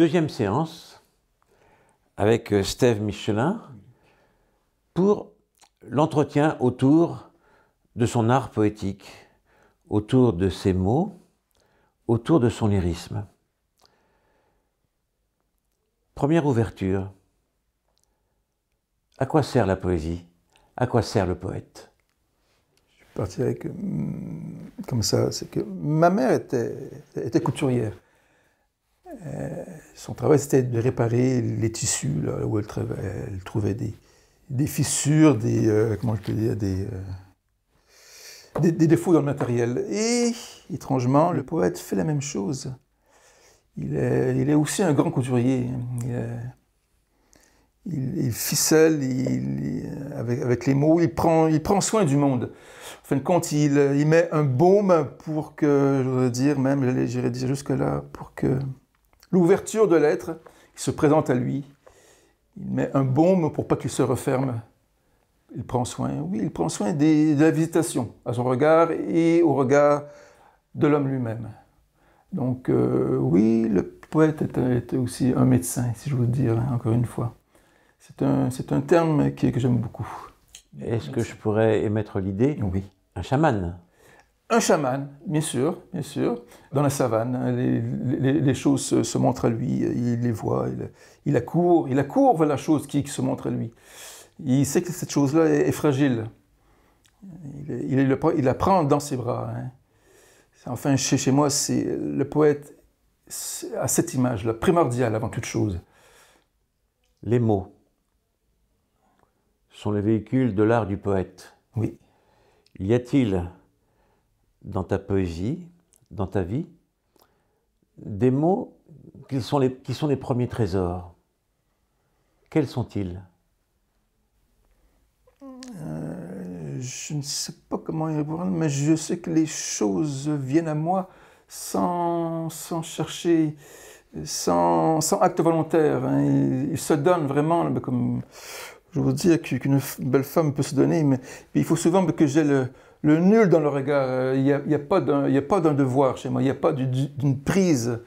Deuxième séance avec Steve Michelin pour l'entretien autour de son art poétique, autour de ses mots, autour de son lyrisme. Première ouverture. À quoi sert la poésie? À quoi sert le poète? Je suis parti avec comme ça, c'est que ma mère était couturière. Son travail, c'était de réparer les tissus là où elle trouvait des fissures, comment je peux dire, des défauts dans le matériel. Et étrangement, le poète fait la même chose. Il est aussi un grand couturier. Il ficelle, avec les mots, il prend soin du monde. En fin de compte, il met un baume pour que, je voudrais dire, même, j'irais dire jusque-là, pour que l'ouverture de l'être qui se présente à lui, il met un baume pour pas qu'il se referme. Il prend soin, oui, il prend soin de la visitation à son regard et au regard de l'homme lui-même. Donc, oui, le poète était aussi un médecin, si je veux dire, hein, encore une fois. C'est un terme que j'aime beaucoup. Est-ce que je pourrais émettre l'idée? Oui. Un chaman? Un chaman, bien sûr, dans la savane. Hein, les choses se montrent à lui, il les voit, il accourt vers la chose qui se montre à lui. Il sait que cette chose-là est fragile. Il la prend dans ses bras. Hein. Enfin, chez moi, le poète a cette image-là, primordiale avant toute chose. Les mots sont les véhicules de l'art du poète. Oui. Y a-t-il dans ta poésie, dans ta vie, des mots qui sont les premiers trésors? Quels sont-ils? Je ne sais pas comment y répondre, mais je sais que les choses viennent à moi sans chercher, sans acte volontaire. Hein. Il se donne vraiment, comme je veux dire qu'une belle femme peut se donner, mais il faut souvent que j'ai le nul dans le regard. Il n'y a pas d'un devoir chez moi, il n'y a pas d'une prise,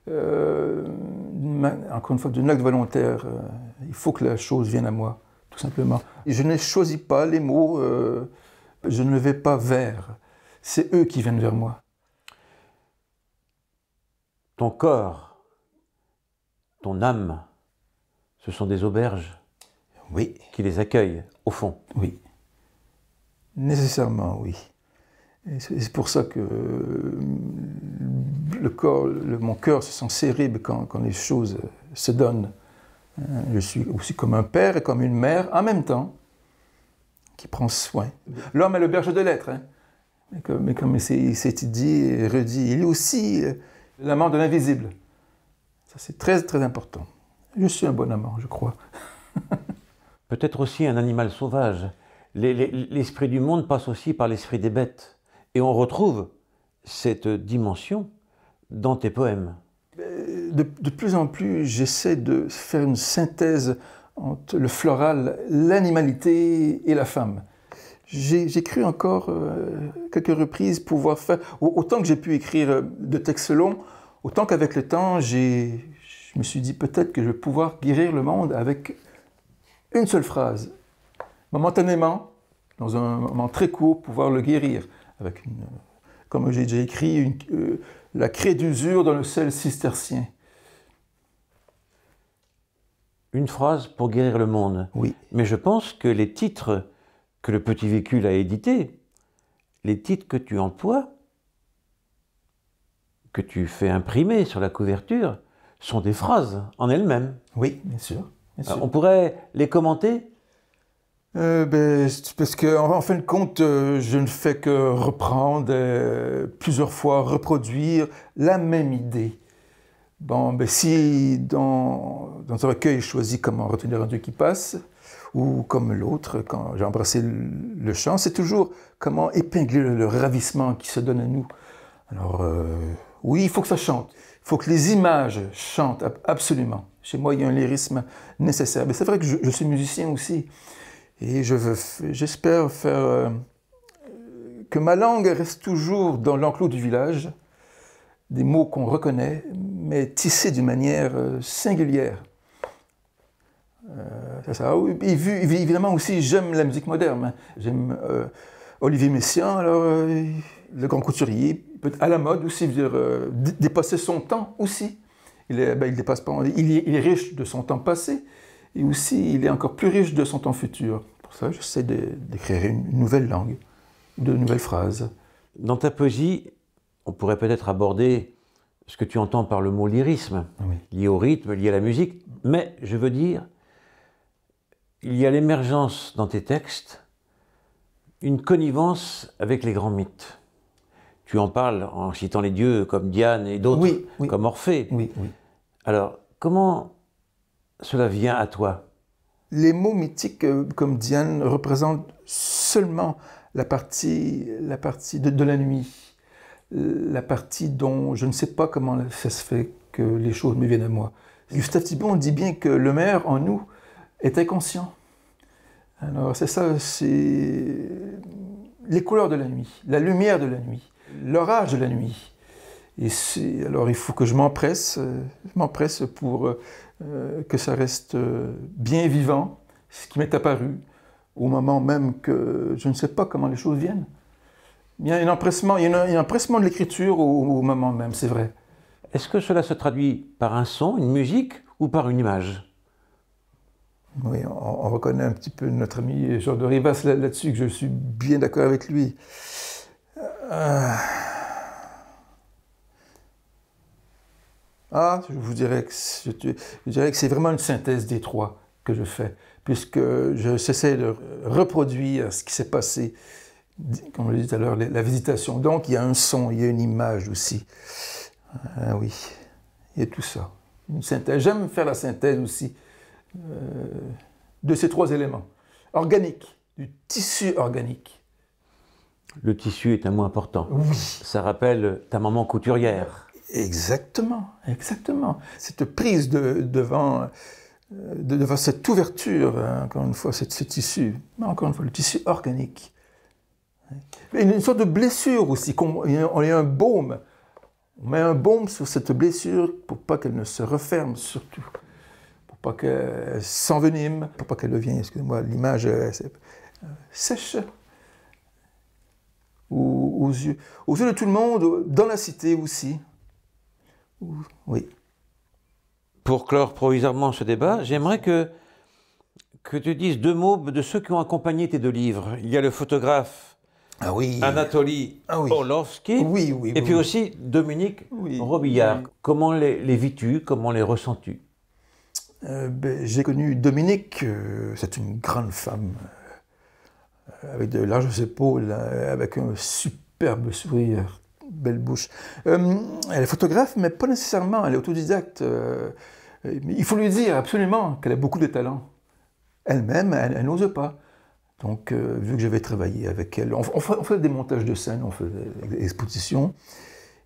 encore une fois, d'un acte volontaire. Il faut que la chose vienne à moi, tout simplement. Et je ne choisis pas les mots, je ne vais pas vers. C'est eux qui viennent vers moi. Ton corps, ton âme, ce sont des auberges? Oui. Qui les accueillent, au fond? Oui. Nécessairement, oui. C'est pour ça que mon cœur se sent serré quand les choses se donnent. Je suis aussi comme un père et comme une mère en même temps, qui prend soin. L'homme est le berger de l'être, hein. Mais comme c'est dit et redit, il est aussi l'amant de l'invisible. Ça, c'est très, très important. Je suis un bon amant, je crois. Peut-être aussi un animal sauvage. L'esprit du monde passe aussi par l'esprit des bêtes. Et on retrouve cette dimension dans tes poèmes. De plus en plus, j'essaie de faire une synthèse entre le floral, l'animalité et la femme. J'ai cru encore quelques reprises pouvoir faire, autant que j'ai pu écrire de textes longs, autant qu'avec le temps, je me suis dit peut-être que je vais pouvoir guérir le monde avec une seule phrase. Momentanément, dans un moment très court, pouvoir le guérir. Avec comme j'ai déjà écrit, la craie d'usure dans le sel cistercien. Une phrase pour guérir le monde. Oui. Mais je pense que les titres que le Petit Véhicule a édités, les titres que tu emploies, que tu fais imprimer sur la couverture, sont des phrases en elles-mêmes. Oui, bien sûr. Bien sûr. On pourrait les commenter? Parce qu'en fin de compte, je ne fais que reprendre, plusieurs fois reproduire la même idée. Bon, si dans un recueil, je choisis comment retenir un Dieu qui passe, ou comme l'autre, quand j'ai embrassé le chant, c'est toujours comment épingler le ravissement qui se donne à nous. Alors, oui, il faut que ça chante. Il faut que les images chantent, absolument. Chez moi, il y a un lyrisme nécessaire. Mais c'est vrai que je suis musicien aussi. Et j'espère faire que ma langue reste toujours dans l'enclos du village, des mots qu'on reconnaît, mais tissé d'une manière singulière. C'est ça. Et évidemment aussi, j'aime la musique moderne. Hein. J'aime Olivier Messiaen, alors le grand couturier, peut être à la mode aussi, veut dire dépasser son temps aussi. Il dépasse pas, il est riche de son temps passé, et aussi il est encore plus riche de son temps futur. Pour ça, j'essaie d'écrire une nouvelle langue, de nouvelles phrases. Dans ta poésie, on pourrait peut-être aborder ce que tu entends par le mot lyrisme, Oui. lié au rythme, lié à la musique, mais je veux dire, il y a l'émergence dans tes textes, une connivence avec les grands mythes. Tu en parles en citant les dieux comme Diane et d'autres, Oui, oui. comme Orphée. Oui, oui. Alors, comment cela vient à toi? Les mots mythiques comme Diane représentent seulement la partie de la nuit, la partie dont je ne sais pas comment ça se fait que les choses me viennent à moi. Gustave Thibon dit bien que le meilleur en nous est inconscient. Alors c'est ça, c'est les couleurs de la nuit, la lumière de la nuit, l'orage de la nuit. Et alors il faut que je m'empresse pour que ça reste bien vivant, ce qui m'est apparu au moment même que je ne sais pas comment les choses viennent. Il y a un empressement, de l'écriture au moment même, c'est vrai. Est-ce que cela se traduit par un son, une musique ou par une image? Oui, on reconnaît un petit peu notre ami Jean de Rivas là-dessus, que je suis bien d'accord avec lui. Je vous dirais que c'est vraiment une synthèse des trois que je fais, puisque j'essaie de reproduire ce qui s'est passé, comme je l'ai dit tout à l'heure, la visitation. Donc il y a un son, il y a une image aussi. Ah oui, il y a tout ça. Une synthèse. J'aime faire la synthèse aussi de ces trois éléments. Organique, du tissu organique. Le tissu est un mot important. Oui. Ça rappelle ta maman couturière. Exactement, exactement. Cette prise devant cette ouverture, hein, encore une fois, ce tissu, encore une fois, le tissu organique. Et une sorte de blessure aussi, on a un baume. On met un baume sur cette blessure pour pas qu'elle ne se referme surtout, pour pas qu'elle s'envenime, pour pas qu'elle devienne, excusez-moi, l'image sèche. Aux yeux de tout le monde, dans la cité aussi. Oui. Pour clore provisoirement ce débat, j'aimerais que tu dises deux mots de ceux qui ont accompagné tes deux livres. Il y a le photographe Anatoly Orlovsky, et puis aussi Dominique Robillard. Comment les vis-tu, comment les ressens-tu? J'ai connu Dominique, c'est une grande femme, avec de larges épaules, avec un superbe sourire. Belle bouche. Elle est photographe, mais pas nécessairement, elle est autodidacte. Il faut lui dire absolument qu'elle a beaucoup de talent. Elle-même, elle n'ose pas. Donc, vu que j'avais travaillé avec elle, on fait des montages de scènes, on fait des expositions.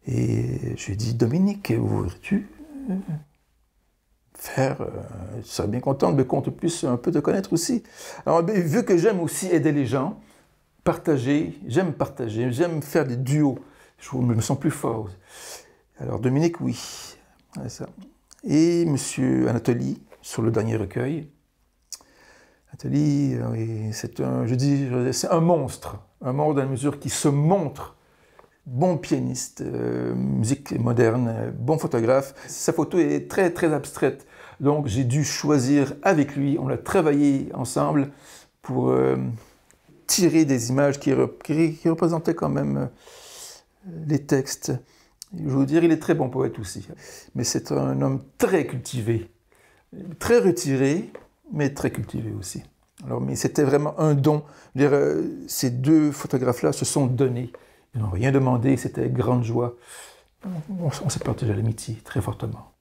Et je lui ai dit, Dominique, voudrais-tu faire... je serais bien contente de qu'on puisse un peu te connaître aussi. Alors, vu que j'aime aussi aider les gens, j'aime partager, j'aime faire des duos. Je me sens plus fort. Alors Dominique, oui. C'est ça. Et Monsieur Anatoly, sur le dernier recueil. Anatoly, oui, c'est un monstre. Un monstre dans la mesure qui se montre. Bon pianiste, musique moderne, bon photographe. Sa photo est très, très abstraite. Donc j'ai dû choisir avec lui, on a travaillé ensemble pour tirer des images qui représentaient quand même... les textes. Je veux vous dire, il est très bon poète aussi. Mais c'est un homme très cultivé, très retiré, mais très cultivé aussi. Alors, mais c'était vraiment un don. Je veux dire, ces deux photographes-là se sont donnés. Ils n'ont rien demandé, c'était grande joie. On s'est partagé l'amitié très fortement.